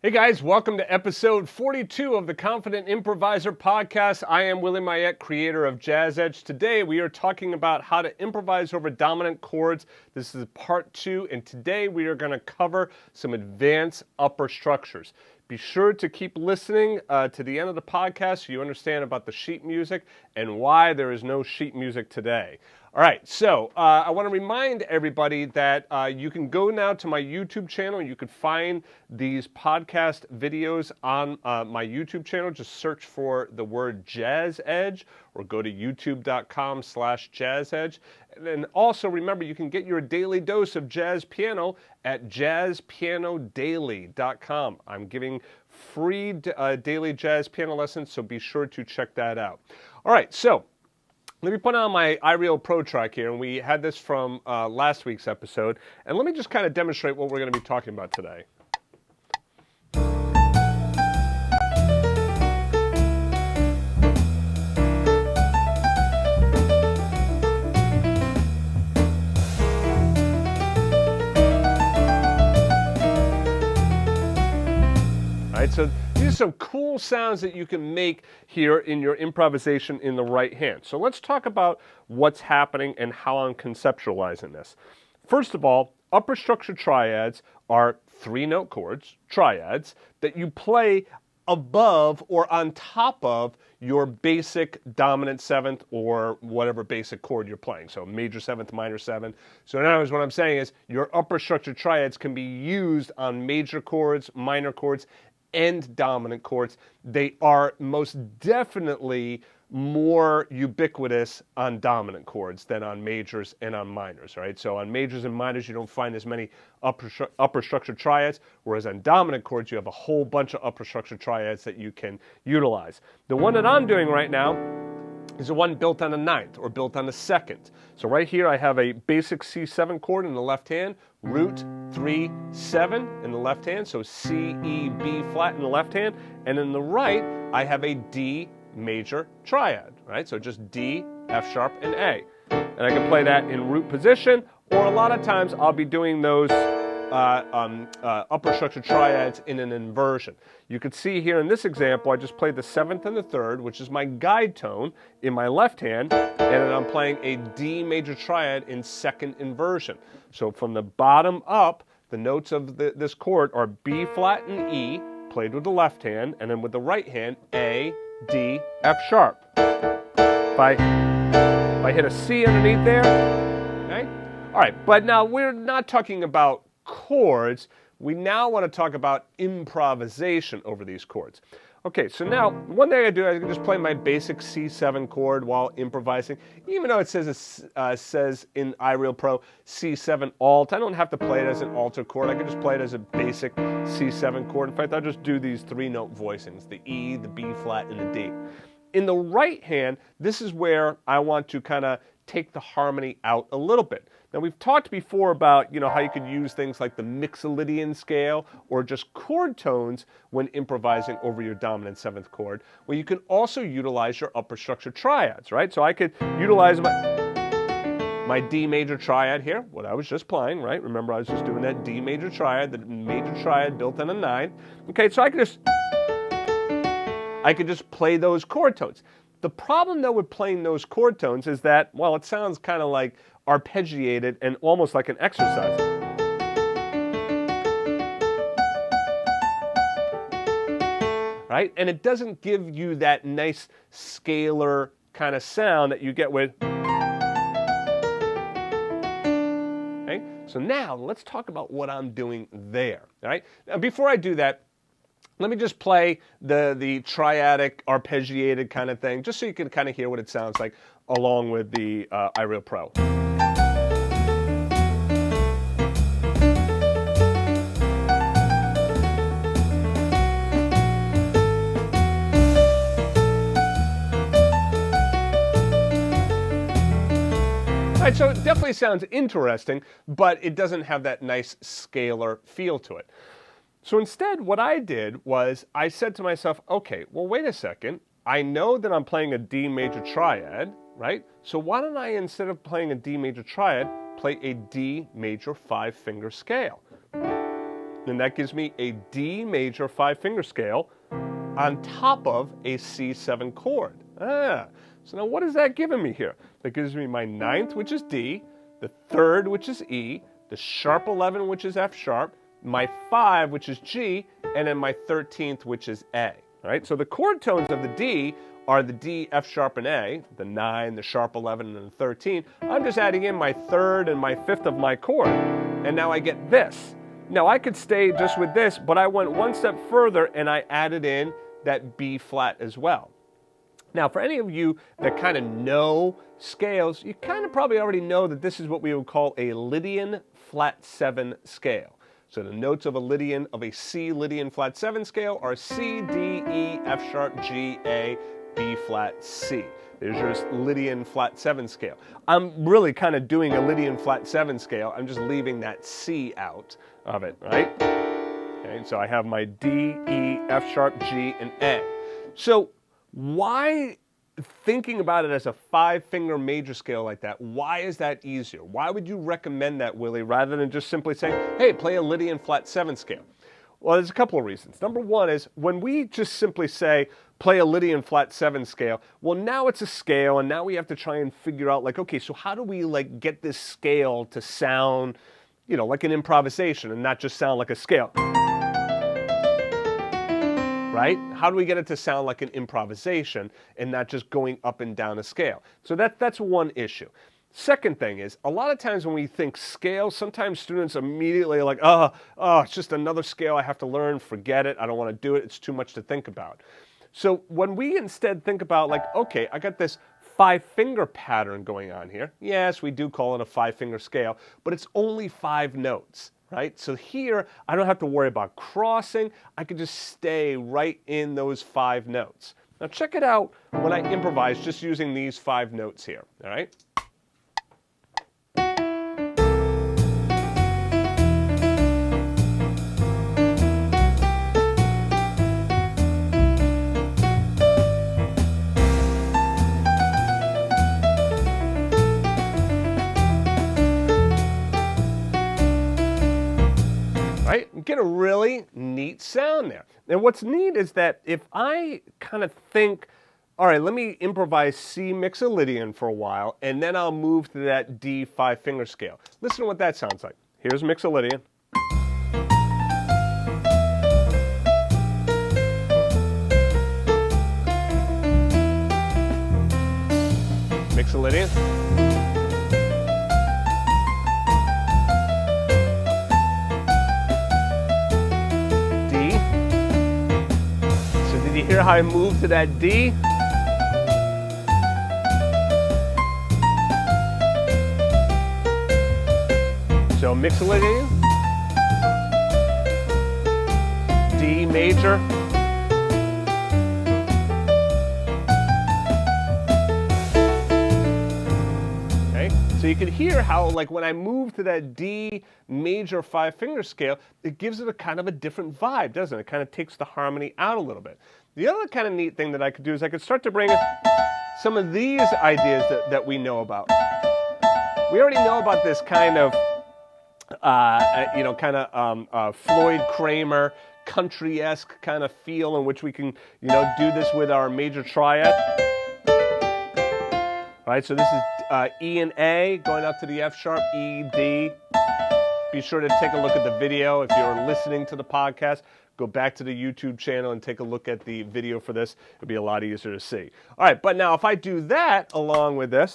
Hey guys, welcome to episode 42 of the Confident Improviser Podcast. I am Willie Mayette, creator of JAZZEDGE. Today we are talking about how to improvise over dominant chords. This is part 2, and today we are going to cover some advanced upper structures. Be sure to keep listening to the end of the podcast so you understand about the sheet music and why there is no sheet music today. All right, so I want to remind everybody that you can go now to my YouTube channel. You can find these podcast videos on my YouTube channel. Just search for the word JAZZEDGE or go to youtube.com/JAZZEDGE. And then also remember, you can get your daily dose of jazz piano at jazzpianodaily.com. I'm giving free daily jazz piano lessons, so be sure to check that out. All right, so let me put on my iReal Pro track here, and we had this from last week's episode, and let me just kind of demonstrate what we're going to be talking about today. All right, so these are some cool sounds that you can make here in your improvisation in the right hand. So let's talk about what's happening and how I'm conceptualizing this. First of all, upper structure triads are 3-note chords, triads, that you play above or on top of your basic dominant seventh or whatever basic chord you're playing. So major seventh, minor seventh. So in other words, what I'm saying is your upper structure triads can be used on major chords, minor chords, and dominant chords. They are most definitely more ubiquitous on dominant chords than on majors and on minors, right? So on majors and minors, you don't find as many upper structure triads, whereas on dominant chords, you have a whole bunch of upper structure triads that you can utilize. The one that I'm doing right now is the one built on a ninth or built on a second. So right here I have a basic C7 chord in the left hand, root 3, 7 in the left hand, so C, E, B flat in the left hand, and in the right I have a D major triad, right? So just D, F sharp, and A. And I can play that in root position, or a lot of times I'll be doing those upper structure triads in an inversion. You can see here in this example, I just played the 7th and the 3rd, which is my guide tone in my left hand, and then I'm playing a D major triad in second inversion. So from the bottom up, the notes of this chord are B flat and E, played with the left hand, and then with the right hand, A, D, F sharp. If I hit a C underneath there, okay? All right, but now we're not talking about chords. We now want to talk about improvisation over these chords. Okay, so now one thing I do, I can just play my basic C7 chord while improvising. Even though it says in iReal Pro C7 alt, I don't have to play it as an alter chord. I can just play it as a basic C7 chord. In fact, I'll just do these 3-note voicings, the E, the B flat, and the D. In the right hand, this is where I want to kind of take the harmony out a little bit. Now, we've talked before about, how you could use things like the Mixolydian scale or just chord tones when improvising over your dominant 7th chord. Well, you can also utilize your upper structure triads, right? So I could utilize my D major triad here, what I was just playing, right? Remember, I was just doing that D major triad, the major triad built on a 9. Okay, so I could just play those chord tones. The problem, though, with playing those chord tones is that, well, it sounds kind of like arpeggiated and almost like an exercise. Right? And it doesn't give you that nice scalar kind of sound that you get with. Okay? So now let's talk about what I'm doing there. All right? Now, before I do that, let me just play the triadic, arpeggiated kind of thing, just so you can kind of hear what it sounds like along with the iReal Pro. All right, so it definitely sounds interesting, but it doesn't have that nice scalar feel to it. So instead, what I did was I said to myself, okay, well, wait a second. I know that I'm playing a D major triad, right? So why don't I, instead of playing a D major triad, play a D major 5-finger scale? And that gives me a D major 5-finger scale on top of a C7 chord. So now what is that giving me here? That gives me my 9th, which is D, the 3rd, which is E, the sharp 11, which is F sharp, my 5, which is G, and then my 13th, which is A. All right, so the chord tones of the D are the D, F sharp, and A, the 9, the sharp 11, and the 13. I'm just adding in my 3rd and my 5th of my chord, and now I get this. Now I could stay just with this, but I went one step further and I added in that B flat as well. Now, for any of you that kind of know scales, you kind of probably already know that this is what we would call a Lydian flat 7 scale. So the notes of a C Lydian flat 7 scale are C, D, E, F sharp, G, A, B flat, C. There's your Lydian flat 7 scale. I'm really kind of doing a Lydian flat 7 scale. I'm just leaving that C out of it, right? Okay, so I have my D, E, F sharp, G, and A. So why, thinking about it as a 5-finger major scale like that, why is that easier? Why would you recommend that, Willie, rather than just simply saying, hey, play a Lydian flat 7 scale? Well, there's a couple of reasons. Number one is when we just simply say, play a Lydian flat 7 scale, well, now it's a scale, and now we have to try and figure out, like, okay, so how do we, like, get this scale to sound, you know, like an improvisation and not just sound like a scale? Right? How do we get it to sound like an improvisation and not just going up and down a scale? So that's one issue. Second thing is, a lot of times when we think scale, sometimes students immediately are like, oh, it's just another scale I have to learn, forget it, I don't want to do it, it's too much to think about. So when we instead think about, like, okay, I got this 5-finger pattern going on here. Yes, we do call it a 5-finger scale, but it's only 5 notes. Right? So here, I don't have to worry about crossing. I can just stay right in those 5 notes. Now check it out when I improvise just using these 5 notes here. All right? Right? Get a really neat sound there. And what's neat is that if I kind of think, all right, let me improvise C Mixolydian for a while, and then I'll move to that D 5-finger scale. Listen to what that sounds like. Here's Mixolydian. Mixolydian. Did you hear how I moved to that D? So Mixolydian, D major, okay? So you can hear how, like, when I move to that D major 5-finger scale, it gives it a kind of a different vibe, doesn't it? It kind of takes the harmony out a little bit. The other kind of neat thing that I could do is I could start to bring in some of these ideas that we know about. We already know about this kind of, Floyd Kramer, country-esque kind of feel in which we can, do this with our major triad. All right, so this is E and A going up to the F sharp, E, D. Be sure to take a look at the video if you're listening to the podcast. Go back to the YouTube channel and take a look at the video for this. It'll be a lot easier to see. All right, but now if I do that along with this,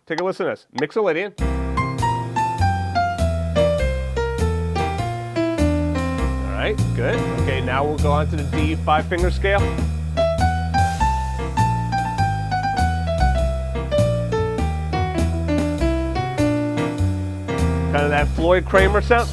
take a listen to this. Mixolydian. All right, good. Okay, now we'll go on to the D 5-finger scale. Kind of that Floyd Kramer sound.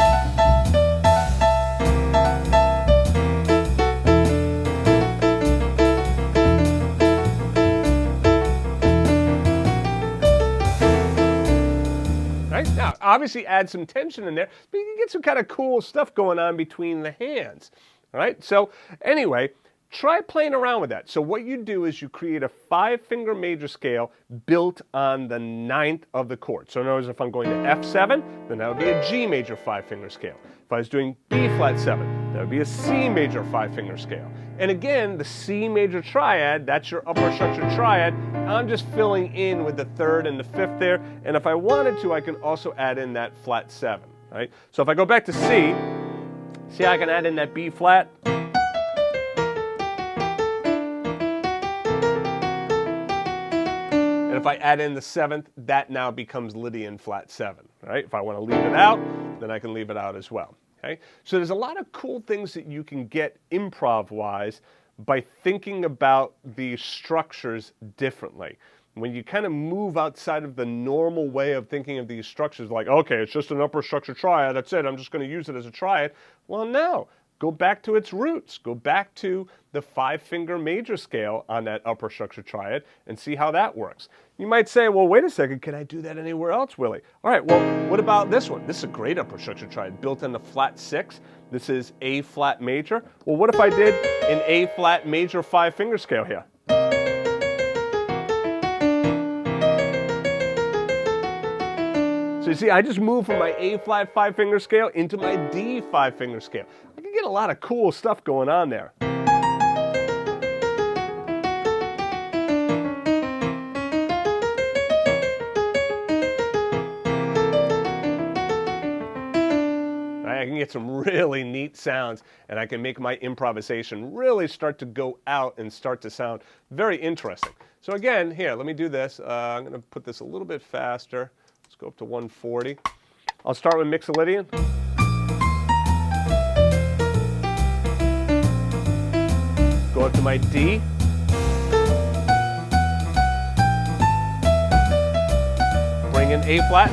Now, obviously add some tension in there, but you can get some kind of cool stuff going on between the hands. All right, so anyway, try playing around with that. So what you do is you create a 5-finger major scale built on the 9th of the chord. So in other words, if I'm going to F7, then that would be a G major 5-finger scale. If I was doing B flat 7, that would be a C major 5-finger scale. And again, the C major triad, that's your upper structure triad. I'm just filling in with the 3rd and the 5th there. And if I wanted to, I can also add in that flat 7, right? So if I go back to C, see how I can add in that B flat? And if I add in the 7th, that now becomes Lydian flat 7, right? If I want to leave it out, then I can leave it out as well, okay? So there's a lot of cool things that you can get improv-wise by thinking about these structures differently. When you kind of move outside of the normal way of thinking of these structures, like, okay, it's just an upper structure triad, that's it, I'm just going to use it as a triad. Well, no. Go back to its roots. Go back to the 5-finger major scale on that upper structure triad and see how that works. You might say, well, wait a second, can I do that anywhere else, Willie? All right, well, what about this one? This is a great upper structure triad built on the flat 6. This is A flat major. Well, what if I did an A flat major 5-finger scale here? So you see, I just moved from my A flat 5-finger scale into my D 5-finger scale. I can get a lot of cool stuff going on there. I can get some really neat sounds, and I can make my improvisation really start to go out and start to sound very interesting. So again, here, let me do this. I'm going to put this a little bit faster. Let's go up to 140. I'll start with Mixolydian. Go up to my D. Bring in A flat.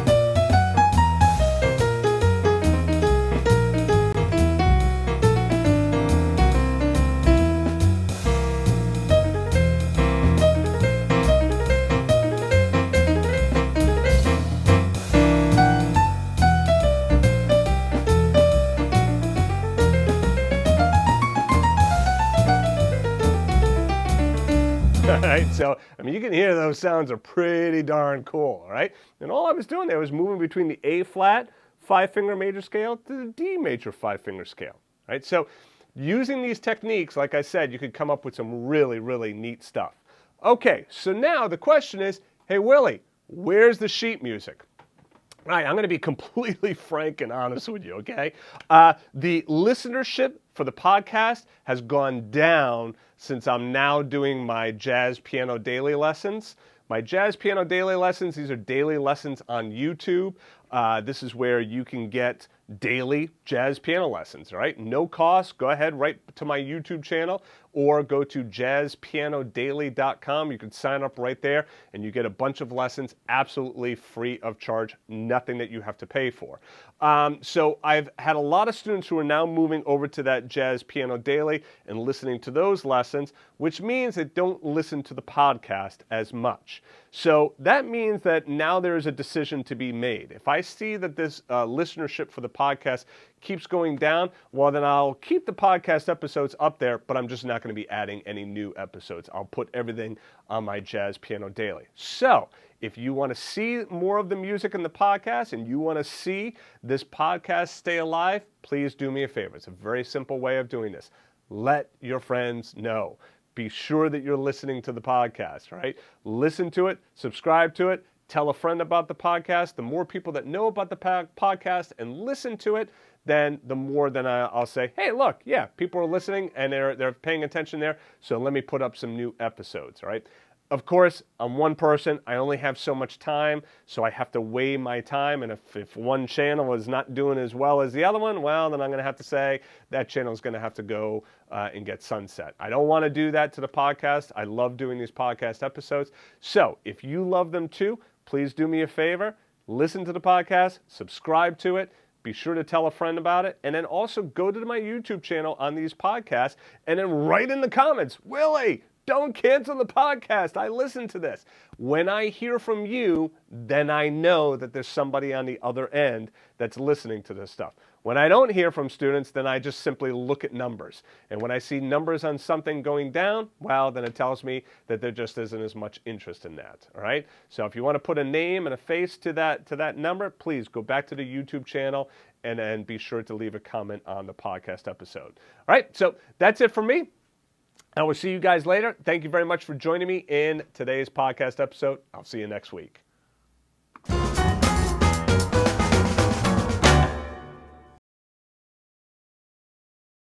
Right? So, I mean, you can hear those sounds are pretty darn cool, right? And all I was doing there was moving between the A flat 5-finger major scale to the D major 5-finger scale, right? So, using these techniques, like I said, you could come up with some really, really neat stuff. Okay, so now the question is, hey, Willie, where's the sheet music? All right, I'm going to be completely frank and honest with you, okay? The listenership for the podcast has gone down since I'm now doing my jazz piano daily lessons. My jazz piano daily lessons, these are daily lessons on YouTube. This is where you can get daily jazz piano lessons, right? No cost. Go ahead right to my YouTube channel or go to jazzpianodaily.com. You can sign up right there and you get a bunch of lessons absolutely free of charge, nothing that you have to pay for. So I've had a lot of students who are now moving over to that Jazz Piano Daily and listening to those lessons, which means they don't listen to the podcast as much. So that means that now there is a decision to be made. If I see that this listenership for the podcast keeps going down, well, then I'll keep the podcast episodes up there, but I'm just not going to be adding any new episodes. I'll put everything on my Jazz Piano Daily. So if you want to see more of the music in the podcast and you want to see this podcast stay alive, please do me a favor. It's a very simple way of doing this. Let your friends know. Be sure that you're listening to the podcast, right? Listen to it, subscribe to it, tell a friend about the podcast. The more people that know about the podcast and listen to it, then the more then I'll say, hey, look, yeah, people are listening and they're paying attention there, so let me put up some new episodes, right? Of course, I'm one person. I only have so much time, so I have to weigh my time. And if one channel is not doing as well as the other one, well, then I'm going to have to say that channel is going to have to go and get sunset. I don't want to do that to the podcast. I love doing these podcast episodes. So if you love them too, please do me a favor. Listen to the podcast, subscribe to it. Be sure to tell a friend about it. And then also go to my YouTube channel on these podcasts and then write in the comments, Willie, don't cancel the podcast. I listen to this. When I hear from you, then I know that there's somebody on the other end that's listening to this stuff. When I don't hear from students, then I just simply look at numbers. And when I see numbers on something going down, well, then it tells me that there just isn't as much interest in that, all right? So if you want to put a name and a face to that number, please go back to the YouTube channel and be sure to leave a comment on the podcast episode. All right, so that's it for me. I will see you guys later. Thank you very much for joining me in today's podcast episode. I'll see you next week.